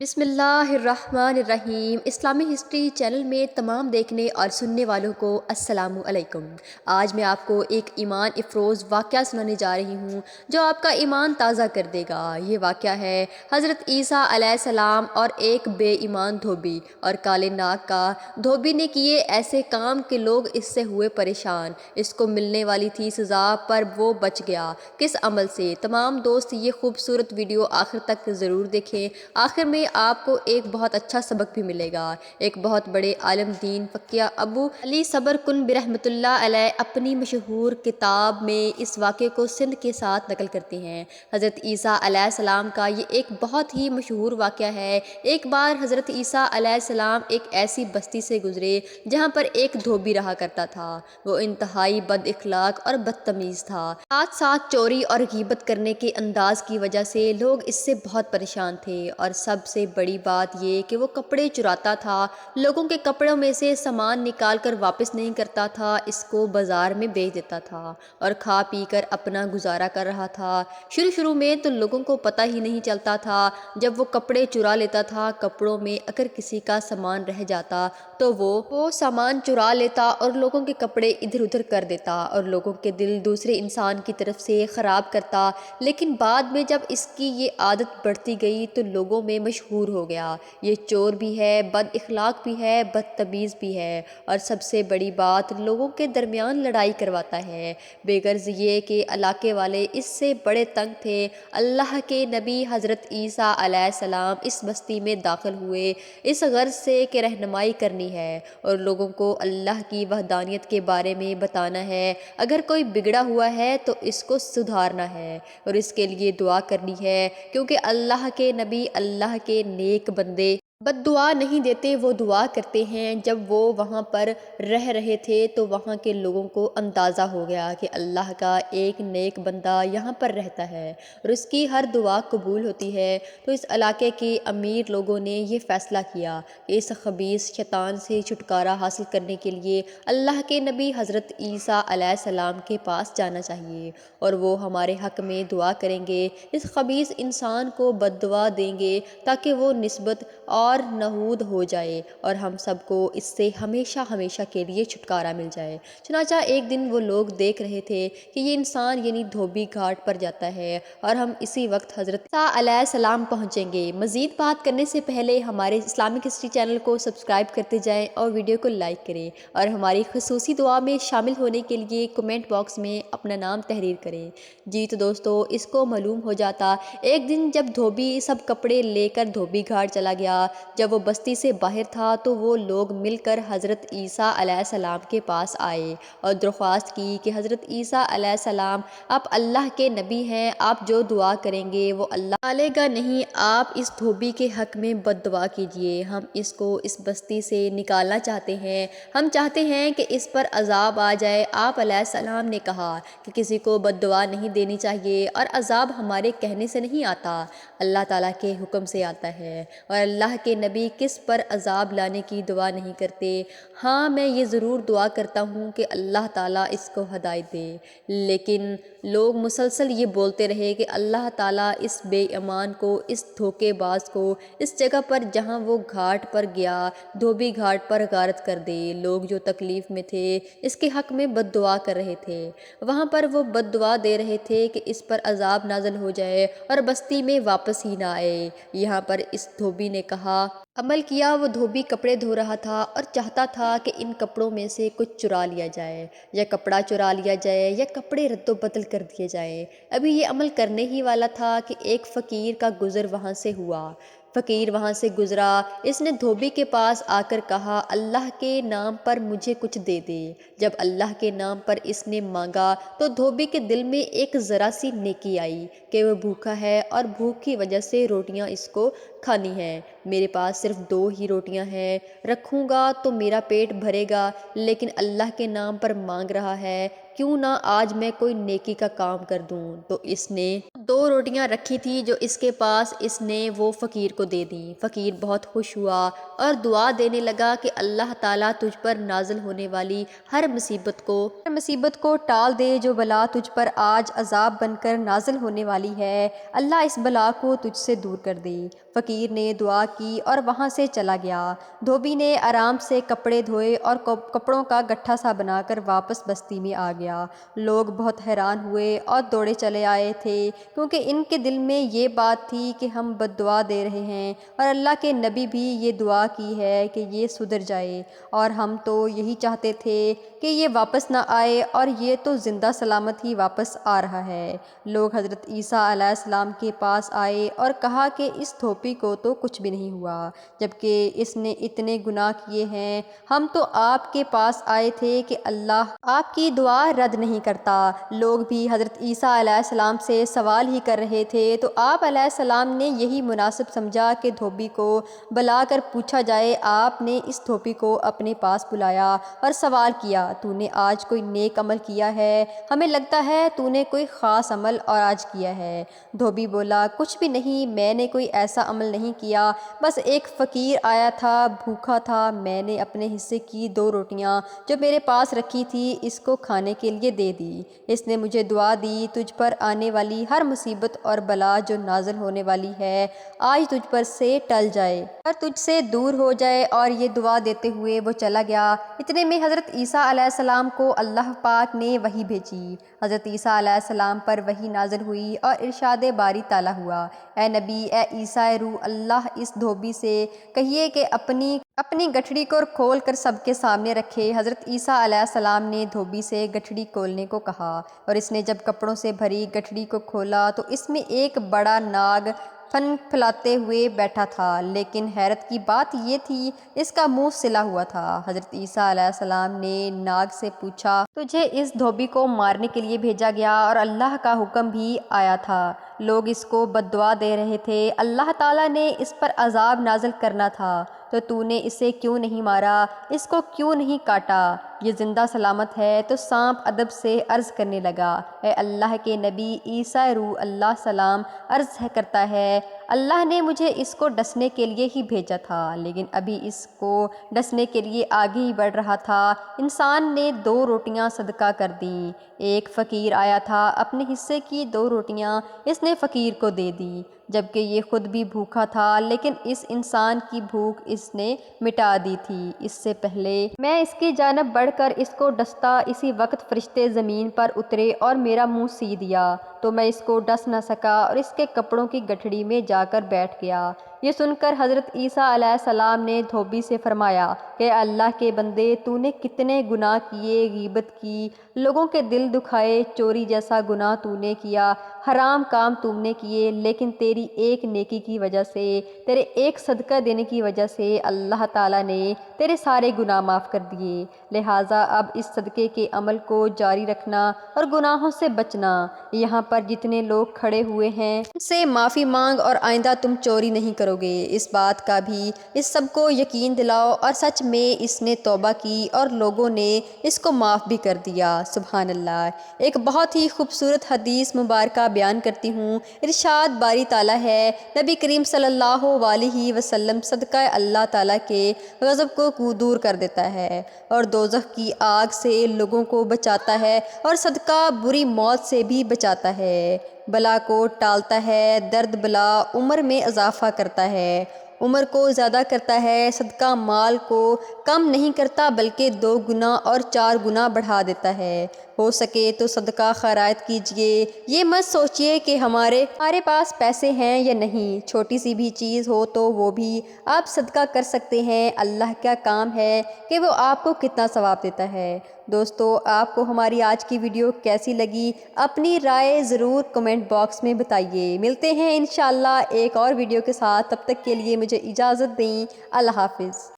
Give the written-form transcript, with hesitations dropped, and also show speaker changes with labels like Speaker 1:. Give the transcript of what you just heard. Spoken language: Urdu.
Speaker 1: بسم اللہ الرحمن الرحیم۔ اسلامی ہسٹری چینل میں تمام دیکھنے اور سننے والوں کو السلام علیکم۔ آج میں آپ کو ایک ایمان افروز واقعہ سنانے جا رہی ہوں جو آپ کا ایمان تازہ کر دے گا۔ یہ واقعہ ہے حضرت عیسیٰ علیہ السلام اور ایک بے ایمان دھوبی اور کالے ناک کا۔ دھوبی نے کیے ایسے کام کہ لوگ اس سے ہوئے پریشان۔ اس کو ملنے والی تھی سزا پر وہ بچ گیا۔ کس عمل سے؟ تمام دوست یہ خوبصورت ویڈیو آخر تک ضرور دیکھیں۔ آخر میں آپ کو ایک بہت اچھا سبق بھی ملے گا۔ ایک بہت بڑے عالم دین فقیہ ابو علی صبر کن برحمۃ اللہ علیہ اپنی مشہور کتاب میں اس واقعے کو سند کے ساتھ نقل کرتے ہیں۔ حضرت عیسیٰ علیہ السلام کا یہ ایک بہت ہی مشہور واقعہ ہے۔ ایک بار حضرت عیسیٰ علیہ السلام ایک ایسی بستی سے گزرے جہاں پر ایک دھوبی رہا کرتا تھا۔ وہ انتہائی بد اخلاق اور بدتمیز تھا۔ ساتھ ساتھ چوری اور غیبت کرنے کے انداز کی وجہ سے لوگ اس سے بہت پریشان تھے، اور سب سے بڑی بات یہ کہ وہ کپڑے چراتا تھا، لوگوں کے کپڑوں میں سے سامان نکال کر واپس نہیں کرتا تھا، اس کو بازار میں بیچ دیتا تھا اور کھا پی کر اپنا گزارا کر رہا تھا۔ شروع میں تو لوگوں کو پتہ ہی نہیں چلتا تھا۔ جب وہ کپڑے چرا لیتا تھا، کپڑوں میں اگر کسی کا سامان رہ جاتا تو وہ سامان چرا لیتا اور لوگوں کے کپڑے ادھر ادھر کر دیتا اور لوگوں کے دل دوسرے انسان کی طرف سے خراب کرتا۔ لیکن بعد میں جب اس کی یہ عادت بڑھتی گئی تو لوگوں میں مشہور ہو گیا۔ یہ چور بھی ہے، بد اخلاق بھی ہے، بدتمیز بھی ہے، اور سب سے بڑی بات لوگوں کے درمیان لڑائی کرواتا ہے۔ بے غرض یہ کہ علاقے والے اس سے بڑے تنگ تھے۔ اللہ کے نبی حضرت عیسیٰ علیہ السلام اس بستی میں داخل ہوئے اس غرض سے کہ رہنمائی کرنی ہے اور لوگوں کو اللہ کی وحدانیت کے بارے میں بتانا ہے۔ اگر کوئی بگڑا ہوا ہے تو اس کو سدھارنا ہے اور اس کے لیے دعا کرنی ہے، کیونکہ اللہ کے نبی اللہ کے نیک بندے بد دعا نہیں دیتے، وہ دعا کرتے ہیں۔ جب وہ وہاں پر رہ رہے تھے تو وہاں کے لوگوں کو اندازہ ہو گیا کہ اللہ کا ایک نیک بندہ یہاں پر رہتا ہے اور اس کی ہر دعا قبول ہوتی ہے۔ تو اس علاقے کے امیر لوگوں نے یہ فیصلہ کیا کہ اس خبیث شیطان سے چھٹکارا حاصل کرنے کے لیے اللہ کے نبی حضرت عیسیٰ علیہ السلام کے پاس جانا چاہیے اور وہ ہمارے حق میں دعا کریں گے، اس خبیث انسان کو بد دعا دیں گے تاکہ وہ نسبت اور نحود ہو جائے اور ہم سب کو اس سے ہمیشہ ہمیشہ کے لیے چھٹکارا مل جائے۔ چنانچہ ایک دن وہ لوگ دیکھ رہے تھے کہ یہ انسان یعنی دھوبی گھاٹ پر جاتا ہے اور ہم اسی وقت حضرت عیسیٰ علیہ السلام پہنچیں گے۔ مزید بات کرنے سے پہلے ہمارے اسلامک ہسٹری چینل کو سبسکرائب کرتے جائیں اور ویڈیو کو لائک کریں اور ہماری خصوصی دعا میں شامل ہونے کے لیے کمنٹ باکس میں اپنا نام تحریر کریں۔ جی تو دوستو، اس کو معلوم ہو جاتا ایک دن جب دھوبی سب کپڑے لے کر دھوبی گھاٹ چلا گیا۔ جب وہ بستی سے باہر تھا تو وہ لوگ مل کر حضرت عیسیٰ علیہ السلام کے پاس آئے اور درخواست کی کہ حضرت عیسیٰ علیہ السلام، آپ اللہ کے نبی ہیں، آپ جو دعا کریں گے وہ اللہ ٹالے گا نہیں۔ آپ اس دھوبی کے حق میں بد دعا کیجیے، ہم اس کو اس بستی سے نکالنا چاہتے ہیں، ہم چاہتے ہیں کہ اس پر عذاب آ جائے۔ آپ علیہ السلام نے کہا کہ کسی کو بد دعا نہیں دینی چاہیے اور عذاب ہمارے کہنے سے نہیں آتا، اللہ تعالیٰ کے حکم سے آتا ہے، اور اللہ کے نبی کس پر عذاب لانے کی دعا نہیں کرتے۔ ہاں، میں یہ ضرور دعا کرتا ہوں کہ اللہ تعالیٰ اس کو ہدایت دے۔ لیکن لوگ مسلسل یہ بولتے رہے کہ اللہ تعالیٰ اس بے ایمان کو، اس دھوکے باز کو اس جگہ پر جہاں وہ گھاٹ پر گیا، دھوبی گھاٹ پر غارت کر دے۔ لوگ جو تکلیف میں تھے اس کے حق میں بد دعا کر رہے تھے، وہاں پر وہ بد دعا دے رہے تھے کہ اس پر عذاب نازل ہو جائے اور بستی میں واپس ہی نہ آئے۔ یہاں پر اس دھوبی نے کہا عمل کیا۔ وہ دھوبی کپڑے دھو رہا تھا اور چاہتا تھا کہ ان کپڑوں میں سے کچھ چرا لیا جائے، یا کپڑا چرا لیا جائے یا کپڑے رد و بدل کر دیے جائیں۔ ابھی یہ عمل کرنے ہی والا تھا کہ ایک فقیر کا گزر وہاں سے ہوا۔ فقیر وہاں سے گزرا، اس نے دھوبی کے پاس آ کر کہا اللہ کے نام پر مجھے کچھ دے دے۔ جب اللہ کے نام پر اس نے مانگا تو دھوبی کے دل میں ایک ذرا سی نیکی آئی کہ وہ بھوکا ہے اور بھوک کی وجہ سے روٹیاں اس کو کھانی ہیں۔ میرے پاس صرف 2 ہی روٹیاں ہیں، رکھوں گا تو میرا پیٹ بھرے گا، لیکن اللہ کے نام پر مانگ رہا ہے، کیوں نہ آج میں کوئی نیکی کا کام کر دوں۔ تو اس نے 2 روٹیاں رکھی تھی جو اس کے پاس، اس نے وہ فقیر کو دے دیں۔ فقیر بہت خوش ہوا اور دعا دینے لگا کہ اللہ تعالیٰ تجھ پر نازل ہونے والی ہر مصیبت کو ٹال دے، جو بلا تجھ پر آج عذاب بن کر نازل ہونے والی ہے، اللہ اس بلا کو تجھ سے دور کر دے۔ فقیر نے دعا کی اور وہاں سے چلا گیا۔ دھوبی نے آرام سے کپڑے دھوئے اور کپڑوں کا گٹھا سا بنا کر واپس بستی میں آ گیا۔ لوگ بہت حیران ہوئے اور دوڑے چلے آئے تھے، کیونکہ ان کے دل میں یہ بات تھی کہ ہم بد دعا دے رہے ہیں اور اللہ کے نبی بھی یہ دعا کی ہے کہ یہ سدھر جائے، اور ہم تو یہی چاہتے تھے کہ یہ واپس نہ آئے، اور یہ تو زندہ سلامت ہی واپس آ رہا ہے۔ لوگ حضرت عیسیٰ علیہ السلام کے پاس آئے اور کہا کہ اس دھوبی کو تو کچھ بھی نہیں ہوا، جبکہ اس نے اتنے گناہ کیے ہیں۔ ہم تو آپ کے پاس آئے تھے کہ اللہ آپ کی دعا رد نہیں کرتا۔ لوگ بھی حضرت عیسیٰ علیہ السلام سے سوال ہی کر رہے تھے تو آپ علیہ السلام نے یہی مناسب سمجھا کہ دھوبی کو بلا کر پوچھا جائے۔ آپ نے اس دھوبی کو اپنے پاس بلایا اور سوال کیا، تو نے آج کوئی نیک عمل کیا ہے؟ ہمیں لگتا ہے تو نے کوئی خاص عمل اور آج کیا ہے۔ دھوبی بولا، کچھ بھی نہیں، میں نے کوئی ایسا عمل نہیں کیا، بس ایک فقیر آیا تھا، بھوکا تھا، میں نے اپنے حصے کی 2 روٹیاں جو میرے پاس رکھی تھی اس کو کھانے کے لیے دے دی۔ اس نے مجھے دعا دی، تجھ پر آنے والی ہر مصیبت اور بلا جو نازل ہونے والی ہے آج تجھ پر سے ٹل جائے اور تجھ سے دور ہو جائے، اور یہ دعا دیتے ہوئے وہ چلا گیا۔ اتنے میں حضرت عیسیٰ علیہ السلام کو اللہ پاک نے وحی بھیجی۔ حضرت عیسیٰ علیہ السلام پر وحی نازل ہوئی اور ارشاد باری تعالیٰ ہوا، اے نبی، اے عیسیٰ روح اللہ، اس دھوبی سے کہیے کہ اپنی گٹھڑی کو کھول کر سب کے سامنے رکھے۔ حضرت عیسیٰ علیہ السلام نے دھوبی سے گٹھڑی کھولنے کو کہا، اور اس نے جب کپڑوں سے بھری گٹھڑی کو کھولا تو اس میں ایک بڑا ناگ پھن پھلاتے ہوئے بیٹھا تھا، لیکن حیرت کی بات یہ تھی اس کا منہ سلا ہوا تھا۔ حضرت عیسیٰ علیہ السلام نے ناگ سے پوچھا، تجھے اس دھوبی کو مارنے کے لیے بھیجا گیا اور اللہ کا حکم بھی آیا تھا، لوگ اس کو بد دعا دے رہے تھے، اللہ تعالیٰ نے اس پر عذاب نازل کرنا تھا، تو نے اسے کیوں نہیں مارا، اس کو کیوں نہیں کاٹا؟ یہ زندہ سلامت ہے۔ تو سانپ ادب سے عرض کرنے لگا، اے اللہ کے نبی، عیسیٰ روح اللہ سلام عرض کرتا ہے، اللہ نے مجھے اس کو ڈسنے کے لیے ہی بھیجا تھا، لیکن ابھی اس کو ڈسنے کے لیے آگے ہی بڑھ رہا تھا۔ انسان نے 2 روٹیاں صدقہ کر دیں۔ ایک فقیر آیا تھا، اپنے حصے کی 2 روٹیاں اس نے فقیر کو دے دی، جبکہ یہ خود بھی بھوکا تھا، لیکن اس انسان کی بھوک اس نے مٹا دی تھی۔ اس سے پہلے میں اس کی جانب بڑھ کر اس کو ڈستا، اسی وقت فرشتے زمین پر اترے اور میرا منہ سی دیا، تو میں اس کو ڈس نہ سکا اور اس کے کپڑوں کی گٹھڑی میں جا کر بیٹھ گیا۔ یہ سن کر حضرت عیسیٰ علیہ السلام نے دھوبی سے فرمایا کہ اللہ کے بندے، تو نے کتنے گناہ کیے، غیبت کی، لوگوں کے دل دکھائے، چوری جیسا گناہ تو نے کیا، حرام کام تم نے کیے، لیکن تیری ایک نیکی کی وجہ سے، تیرے ایک صدقہ دینے کی وجہ سے اللہ تعالیٰ نے تیرے سارے گناہ معاف کر دیے، لہٰذا اب اس صدقے کے عمل کو جاری رکھنا اور گناہوں سے بچنا۔ یہاں پر جتنے لوگ کھڑے ہوئے ہیں ان سے معافی مانگ اور آئندہ تم چوری نہیں کرو گے۔ اس بات کا بھی اس سب کو یقین دلاؤ، اور سچ میں اس نے توبہ کی اور لوگوں نے اس کو معاف بھی کر دیا۔ سبحان اللہ۔ ایک بہت ہی خوبصورت حدیث مبارکہ بیان کرتی ہوں۔ ارشاد باری تعالیٰ ہے، نبی کریم صلی اللہ علیہ وسلم، صدقہ اللہ تعالیٰ کے غضب کو دور کر دیتا ہے اور دوزخ کی آگ سے لوگوں کو بچاتا ہے، اور صدقہ بری موت سے بھی بچاتا ہے، بلا کو ٹالتا ہے، درد بلا عمر میں اضافہ کرتا ہے، عمر کو زیادہ کرتا ہے، صدقہ مال کو کم نہیں کرتا بلکہ 2 گنا اور 4 گنا بڑھا دیتا ہے۔ ہو سکے تو صدقہ خیرات کیجیے، یہ مت سوچیے کہ ہمارے پاس پیسے ہیں یا نہیں، چھوٹی سی بھی چیز ہو تو وہ بھی آپ صدقہ کر سکتے ہیں، اللہ کا کام ہے کہ وہ آپ کو کتنا ثواب دیتا ہے۔ دوستو، آپ کو ہماری آج کی ویڈیو کیسی لگی؟ اپنی رائے ضرور کمنٹ باکس میں بتائیے۔ ملتے ہیں انشاءاللہ ایک اور ویڈیو کے ساتھ، تب تک کے لیے مجھے اجازت دیں۔ اللہ حافظ۔